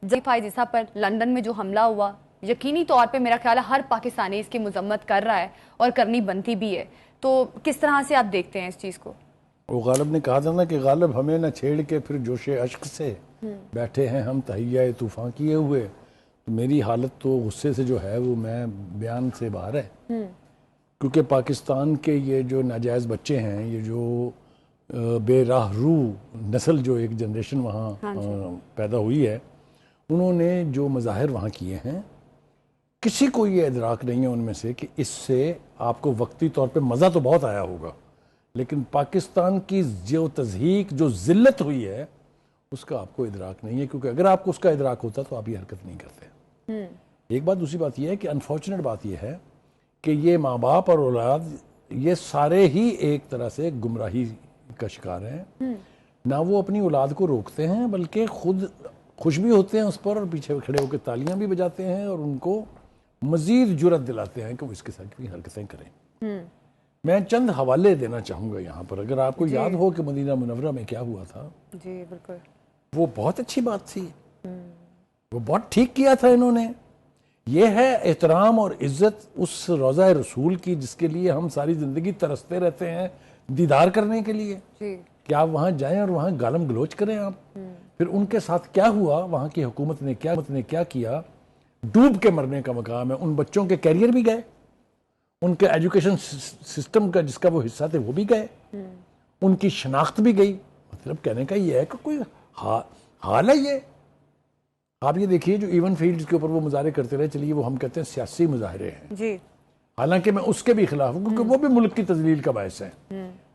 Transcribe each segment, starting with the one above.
فائز عیسیٰ پر London میں جو حملہ ہوا، یقینی طور پہ میرا خیال ہے ہر پاکستانی اس کی مذمت کر رہا ہے اور کرنی بنتی بھی ہے، تو کس طرح سے آپ دیکھتے ہیں اس چیز کو؟ وہ غالب نے کہا تھا نا کہ غالب ہمیں نہ چھیڑ کے پھر جوش اشک سے بیٹھے ہیں ہم تہیہ طوفان کیے ہوئے. تو میری حالت تو غصے سے جو ہے وہ میں بیان سے باہر ہے، کیونکہ پاکستان کے یہ جو ناجائز بچے ہیں، یہ جو بے راہ رو نسل جو ایک جنریشن وہاں پیدا ہوئی ہے، انہوں نے جو مظاہر وہاں کیے ہیں، کسی کو یہ ادراک نہیں ہے ان میں سے کہ اس سے آپ کو وقتی طور پہ مزہ تو بہت آیا ہوگا، لیکن پاکستان کی جو تضحیک، جو ذلت ہوئی ہے، اس کا آپ کو ادراک نہیں ہے. کیونکہ اگر آپ کو اس کا ادراک ہوتا تو آپ یہ حرکت نہیں کرتے. ایک بات. دوسری بات یہ ہے کہ انفارچونیٹ بات یہ ہے کہ یہ ماں باپ اور اولاد یہ سارے ہی ایک طرح سے گمراہی کا شکار ہیں. نہ وہ اپنی اولاد کو روکتے ہیں بلکہ خود خوش بھی ہوتے ہیں اس پر، اور پیچھے کھڑے ہو کے تالیاں بھی بجاتے ہیں اور ان کو مزید جرأت دلاتے ہیں کہ وہ اس کے ساتھ بھی حرکتیں کریں. میں چند حوالے دینا چاہوں گا یہاں پر. اگر آپ کو یاد ہو کہ مدینہ منورہ میں کیا ہوا تھا، جی بالکل، وہ بہت اچھی بات تھی، وہ بہت ٹھیک کیا تھا انہوں نے. یہ ہے احترام اور عزت اس روضہ رسول کی جس کے لیے ہم ساری زندگی ترستے رہتے ہیں دیدار کرنے کے لیے، کہ آپ وہاں جائیں اور وہاں گالم گلوچ کریں آپ. پھر ان کے ساتھ کیا ہوا، وہاں کی حکومت نے کیا کیا، ڈوب کے مرنے کا مقام ہے. ان بچوں کے کیریئر بھی گئے، ان کے ایجوکیشن سسٹم کا جس کا وہ حصہ تھے وہ بھی گئے، ان کی شناخت بھی گئی. مطلب کہنے کا یہ ہے کہ کوئی حال ہے یہ. آپ یہ دیکھیے جو ایون فیلڈز کے اوپر وہ مظاہرے کرتے رہے، چلیے وہ ہم کہتے ہیں سیاسی مظاہرے ہیں، جی حالانکہ میں اس کے بھی خلاف ہوں کیونکہ وہ بھی ملک کی تذلیل کا باعث ہے.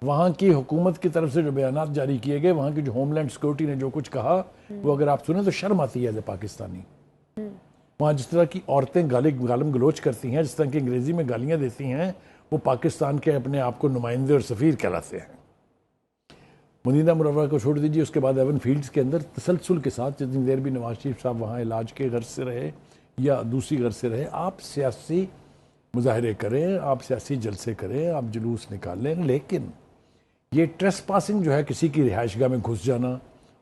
وہاں کی حکومت کی طرف سے جو بیانات جاری کیے گئے، وہاں کی جو ہوم لینڈ سیکورٹی نے جو کچھ کہا، وہ اگر آپ سنیں تو شرم آتی ہے ایز اے پاکستانی. وہاں جس طرح کی عورتیں گالم گلوچ کرتی ہیں، جس طرح کی انگریزی میں گالیاں دیتی ہیں، وہ پاکستان کے اپنے آپ کو نمائندے اور سفیر کہلاتے ہیں. مدینہ منورہ کو چھوڑ دیجیے، اس کے بعد ایون فیلڈز کے اندر تسلسل کے ساتھ جتنی دیر بھی نواز شریف صاحب وہاں علاج کے غرض سے رہے یا دوسری غرض سے رہے، آپ سیاسی مظاہرے کریں، آپ سیاسی جلسے کریں، آپ جلوس نکالیں، لیکن یہ ٹریس پاسنگ جو ہے، کسی کی رہائش گاہ میں گھس جانا،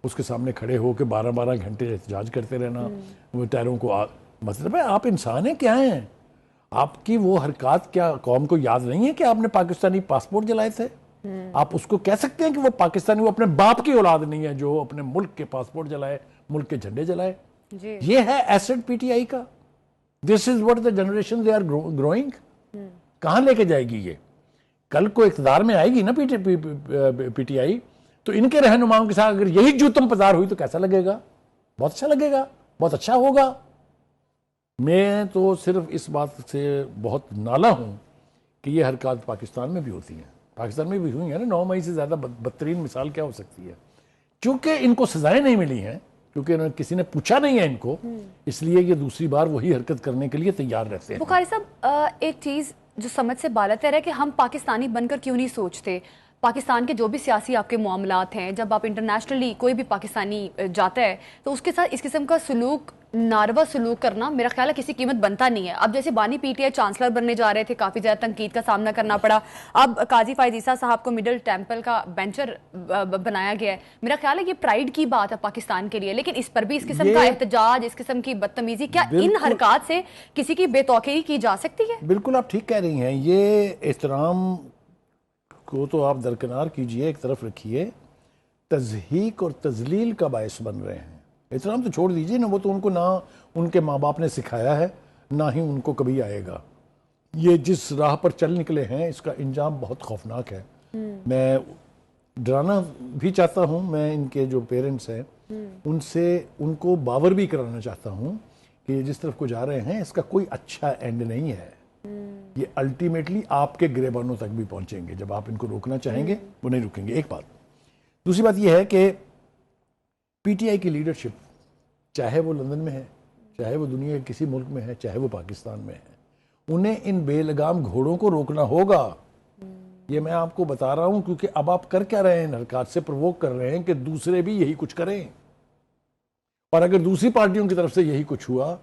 اس کے سامنے کھڑے ہو کے 12 گھنٹے احتجاج کرتے رہنا، وہ ٹائروں کو مطلب ہے آپ انسان ہیں کیا ہیں؟ آپ کی وہ حرکات کیا قوم کو یاد نہیں ہے کہ آپ نے پاکستانی پاسپورٹ جلائے تھے؟ آپ اس کو کہہ سکتے ہیں کہ وہ پاکستانی، وہ اپنے باپ کی اولاد نہیں ہے جو اپنے ملک کے پاسپورٹ جلائے، ملک کے جھنڈے جلائے. یہ ہے ایسٹ پی ٹی آئی کا. This is what the generation they are growing. کہاں لے کے جائے گی یہ؟ کل کو اقتدار میں آئے گی نا پی ٹی آئی، تو ان کے رہنماؤں کے ساتھ اگر یہی جوتم پزار ہوئی تو کیسا لگے گا؟ بہت اچھا لگے گا، بہت اچھا ہوگا. میں تو صرف اس بات سے بہت نالا ہوں کہ یہ حرکات پاکستان میں بھی ہوتی ہیں، پاکستان میں بھی ہوئی ہیں نا. 9 مئی سے زیادہ بدترین مثال کیا ہو سکتی ہے؟ چونکہ ان کو سزائیں نہیں ملی ہیں، کیونکہ کسی نے پوچھا نہیں ہے ان کو، اس لیے یہ دوسری بار وہی حرکت کرنے کے لیے تیار رہتے ہیں. بخاری صاحب، ایک چیز جو سمجھ سے بالاتر ہے کہ ہم پاکستانی بن کر کیوں نہیں سوچتے؟ پاکستان کے جو بھی سیاسی آپ کے معاملات ہیں، جب آپ انٹرنیشنلی کوئی بھی پاکستانی جاتا ہے تو اس کے ساتھ اس قسم کا سلوک، ناروا سلوک کرنا میرا خیال ہے کسی قیمت بنتا نہیں ہے. اب جیسے بانی پی ٹی آئی چانسلر بننے جا رہے تھے، کافی زیادہ تنقید کا سامنا کرنا پڑا. اب قاضی فائز عیسیٰ صاحب کو مڈل ٹیمپل کا بینچر بنایا گیا ہے. میرا خیال ہے یہ پرائیڈ کی بات ہے پاکستان کے لیے، لیکن اس پر بھی اس قسم کا احتجاج، اس قسم کی بدتمیزی، کیا ان حرکات سے کسی کی بے توقعی کی جا سکتی ہے؟ بالکل آپ ٹھیک کہہ رہی ہیں. یہ احترام کو تو آپ درکنار کیجئے، ایک طرف رکھیے. تضحیک اور تذلیل کا باعث بن رہے ہیں. احترام تو چھوڑ دیجئے نا، وہ تو ان کو نہ ان کے ماں باپ نے سکھایا ہے، نہ ہی ان کو کبھی آئے گا. یہ جس راہ پر چل نکلے ہیں اس کا انجام بہت خوفناک ہے. میں ڈرانا بھی چاہتا ہوں، میں ان کے جو پیرنٹس ہیں ان سے ان کو باور بھی کرانا چاہتا ہوں کہ جس طرف کو جا رہے ہیں اس کا کوئی اچھا اینڈ نہیں ہے. یہ الٹیمیٹلی آپ کے گریبانوں تک بھی پہنچیں گے. جب آپ ان کو روکنا چاہیں گے وہ نہیں رکیں گے. ایک بات. دوسری بات یہ ہے کہ پی ٹی آئی کی لیڈرشپ، چاہے وہ لندن میں ہے، چاہے وہ دنیا کے کسی ملک میں ہے، چاہے وہ پاکستان میں ہے، انہیں ان بے لگام گھوڑوں کو روکنا ہوگا. یہ میں آپ کو بتا رہا ہوں کیونکہ اب آپ کر کیا رہے ہیں؟ ان حرکات سے پرووک کر رہے ہیں کہ دوسرے بھی یہی کچھ کریں. اور اگر دوسری پارٹیوں کی طرف سے یہی کچھ ہوا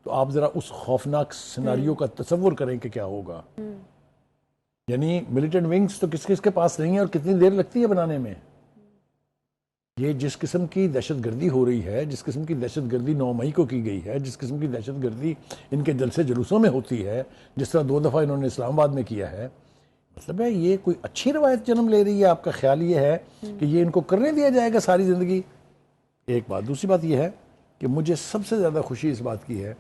تو آپ ذرا اس خوفناک سیناریو کا تصور کریں کہ کیا ہوگا. یعنی ملیٹنٹ ونگز تو کس کس کے پاس نہیں ہے اور کتنی دیر لگتی ہے بنانے میں. یہ جس قسم کی دہشت گردی ہو رہی ہے، جس قسم کی دہشت گردی 9 مئی کو کی گئی ہے، جس قسم کی دہشت گردی ان کے جلسے جلوسوں میں ہوتی ہے، جس طرح 2 دفعہ انہوں نے اسلام آباد میں کیا ہے، مطلب ہے یہ کوئی اچھی روایت جنم لے رہی ہے؟ آپ کا خیال یہ ہے کہ یہ ان کو کرنے دیا جائے گا ساری زندگی؟ ایک بات. دوسری بات یہ ہے کہ مجھے سب سے زیادہ خوشی اس بات کی ہے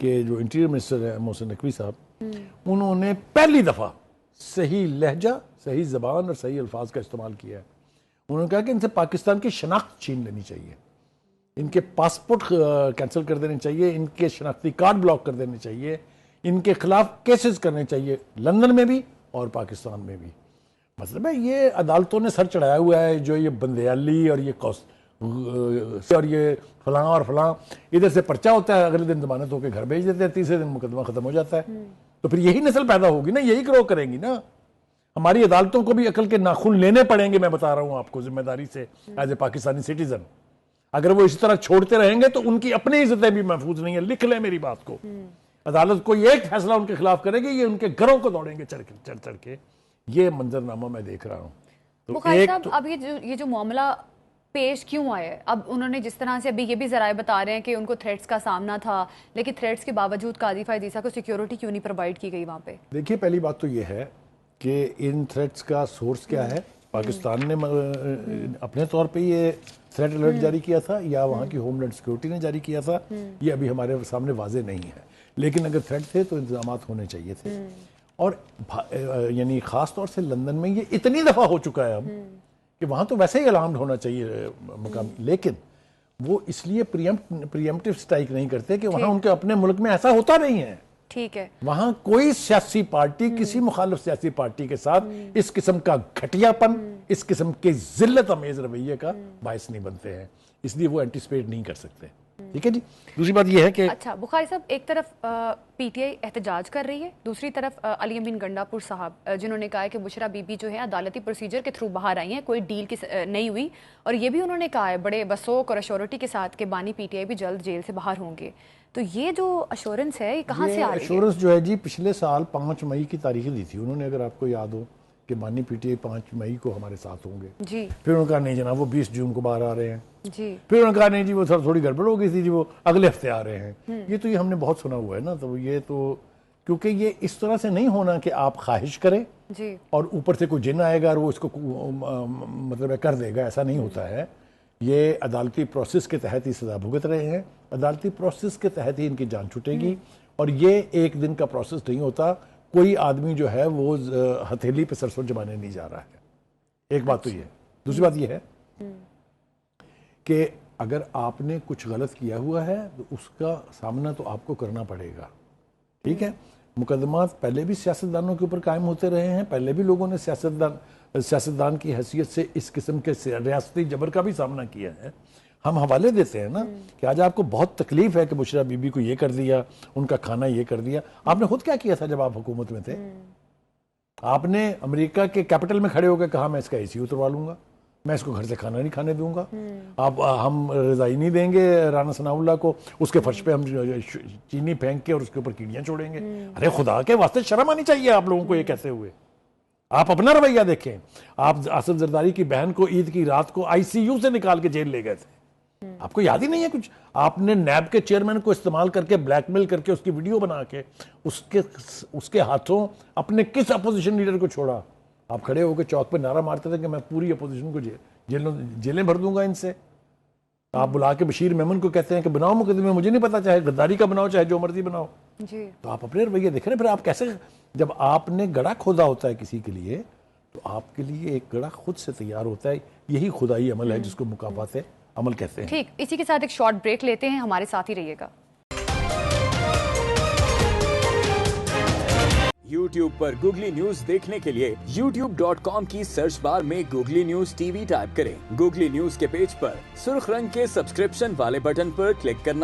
کہ جو انٹیریئر منسٹر ہے محسن نقوی صاحب، انہوں نے پہلی دفعہ صحیح لہجہ، صحیح زبان اور صحیح الفاظ کا استعمال کیا ہے. انہوں نے کہا کہ ان سے پاکستان کی شناخت چھین لینی چاہیے، ان کے پاسپورٹ کینسل کر دینے چاہیے، ان کے شناختی کارڈ بلاک کر دینے چاہیے، ان کے خلاف کیسز کرنے چاہیے، لندن میں بھی اور پاکستان میں بھی. مطلب ہے یہ عدالتوں نے سر چڑھایا ہوا ہے، جو یہ بندیالی اور یہ اور یہ فلاں اور فلاں، ادھر سے پرچہ ہوتا ہے، اگلے دن ضمانت ہو کے گھر بھیج دیتے ہیں، تیسرے دن مقدمہ ختم ہو جاتا ہے. تو پھر یہی نسل پیدا ہوگی نا، یہی گروہ کریں گی نا. ہماری عدالتوں کو بھی عقل کے ناخن لینے پڑیں گے، میں بتا رہا ہوں آپ کو ذمہ داری سے ایز اے پاکستانی سٹیزن. اگر وہ اسی طرح چھوڑتے رہیں گے تو ان کی اپنی عزتیں بھی محفوظ نہیں ہیں. لکھ لیں میری بات کو، عدالت کوئی ایک فیصلہ ان کے خلاف کرے گی، یہ ان کے گھروں کو دوڑیں گے چڑھ کے. یہ منظرنامہ میں دیکھ رہا ہوں. بخاری صاحب، اب یہ جو معاملہ پیش کیوں آیا ہے؟ اب انہوں نے جس طرح سے ابھی یہ بھی ذرائع بتا رہے ہیں کہ ان کو تھریٹس کا سامنا تھا، لیکن تھریٹس کے باوجود قاضی فائز عیسیٰ کو سیکیورٹی کیوں نہیں پرووائڈ کی گئی وہاں پہ؟ دیکھیے پہلی بات تو یہ ہے کہ ان تھریٹس کا سورس کیا ہے. پاکستان نے اپنے طور پہ یہ تھریٹ الرٹ جاری کیا تھا یا وہاں کی ہوم لینڈ سیکیورٹی نے جاری کیا تھا، یہ ابھی ہمارے سامنے واضح نہیں ہے. لیکن اگر تھریٹ تھے تو انتظامات ہونے چاہیے تھے. اور یعنی خاص طور سے لندن میں یہ اتنی دفعہ ہو چکا ہے اب کہ وہاں تو ویسے ہی الارمڈ ہونا چاہیے مقامی. لیکن وہ اس لیے پریمپٹیو سٹرائک نہیں کرتے کہ وہاں ان کے اپنے ملک میں ایسا ہوتا نہیں ہے. ٹھیک ہے، وہاں کوئی سیاسی پارٹی کسی مخالف سیاسی پارٹی کے ساتھ اس قسم کا گھٹیا پن، اس قسم کے ذلت امیز رویے کا باعث نہیں بنتے ہیں، اس لیے وہ اینٹیسپیٹ نہیں کر سکتے. ٹھیک ہے جی. دوسری بات یہ ہے کہ اچھا بخاری صاحب، ایک طرف پی ٹی آئی احتجاج کر رہی ہے، دوسری طرف علی امین گنڈاپور صاحب جنہوں نے کہا ہے کہ بشرا بی بی جو ہے عدالتی پروسیجر کے تھرو باہر آئی ہیں، کوئی ڈیل نہیں ہوئی. اور یہ بھی انہوں نے کہا ہے بڑے بسوک اور اشورٹی کے ساتھ کہ بانی پی ٹی آئی بھی جلد جیل سے باہر ہوں گے. تو یہ جو اشورنس ہے یہ کہاں سے آ رہی ہے؟ ایشورنس جو ہے جی پچھلے سال 5 مئی کی تاریخ دی تھی انہوں نے، اگر آپ کو یاد ہو کہ بانی پی ٹی آئی 5 مئی کو ہمارے ساتھ ہوں گے. جی. پھر انہوں نے کہا نہیں جناب وہ 20 جون کو باہر آ رہے ہیں. جی. پھر انہوں نے کہا نہیں جی وہ تھوڑی گڑبڑ ہو گئی تھی جی، وہ اگلے ہفتے آ رہے ہیں. یہ ہم نے بہت سنا ہوا ہے نا. تو یہ تو کیونکہ یہ اس طرح سے نہیں ہونا کہ آپ خواہش کریں جی اور اوپر سے کوئی جن آئے گا اور وہ اس کو مطلب کر دے گا، ایسا نہیں ہوتا ہے. یہ عدالتی پروسیس کے تحت ہی سزا بھگت رہے ہیں، عدالتی پروسیس کے تحت ہی ان کی جان چھوٹے گی. اور یہ ایک دن کا پروسیس نہیں ہوتا. کوئی آدمی جو ہے وہ ہتھیلی پہ سرسوں جمانے نہیں جا رہا ہے. ایک بات تو یہ ہے. دوسری بات یہ ہے کہ اگر آپ نے کچھ غلط کیا ہوا ہے تو اس کا سامنا تو آپ کو کرنا پڑے گا. ٹھیک ہے. مقدمات پہلے بھی سیاستدانوں کے اوپر قائم ہوتے رہے ہیں، پہلے بھی لوگوں نے سیاستدان کی حیثیت سے اس قسم کے ریاستی جبر کا بھی سامنا کیا ہے. ہم حوالے دیتے ہیں نا کہ آج آپ کو بہت تکلیف ہے کہ بشرا بی بی کو یہ کر دیا، ان کا کھانا یہ کر دیا. آپ نے خود کیا کیا تھا جب آپ حکومت میں تھے؟ آپ نے امریکہ کے کیپٹل میں کھڑے ہو کے کہا میں اس کا اے سی اتروا لوں گا، میں اس کو گھر سے کھانا نہیں کھانے دوں گا. ہم رضائی نہیں دیں گے رانا ثناء اللہ کو، اس کے فرش پہ ہم چینی پھینک کے اور اس کے اوپر کیڑیاں چھوڑیں گے. ارے خدا کے واسطے شرم آنی چاہیے آپ لوگوں کو یہ کہتے ہوئے. آپ اپنا رویہ دیکھیں. آپ آصف زرداری کی بہن کو عید کی رات کو آئی سی یو سے نکال کے جیل لے گئے تھے. آپ کو یاد ہی نہیں ہے کچھ؟ آپ نے نیب کے چیئرمین کو استعمال کر کے بلیک میل کر کے اس کی ویڈیو بنا کے اس کے ہاتھوں اپنے کس اپوزیشن لیڈر کو چھوڑا؟ آپ کھڑے ہو کے چوک پہ نعرہ مارتے تھے کہ میں پوری اپوزیشن کو جیلیں بھر دوں گا ان سے. آپ بلا کے بشیر میمن کو کہتے ہیں کہ بناؤ مقدمے، مجھے نہیں پتا، چاہے غداری کا بناؤ چاہے جو مرضی بناؤ. جی. تو آپ اپنے رویے دیکھ رہے ہیں. پھر آپ کیسے، جب آپ نے گڑھا کھودا ہوتا ہے کسی کے لیے تو آپ کے لیے ایک گڑھا خود سے تیار ہوتا ہے. یہی خدائی عمل ہے جس کو مکافات عمل کہتے ہیں. ٹھیک، اسی کے ساتھ ایک شارٹ بریک لیتے ہیں، ہمارے ساتھ ہی رہیے گا. یوٹیوب پر گوگلی نیوز دیکھنے کے لیے youtube.com کی سرچ بار میں googly news T V type کریں. گوگلی نیوز کے پیج پر سرخ رنگ کے سبسکرپشن والے بٹن پر کلک کرنا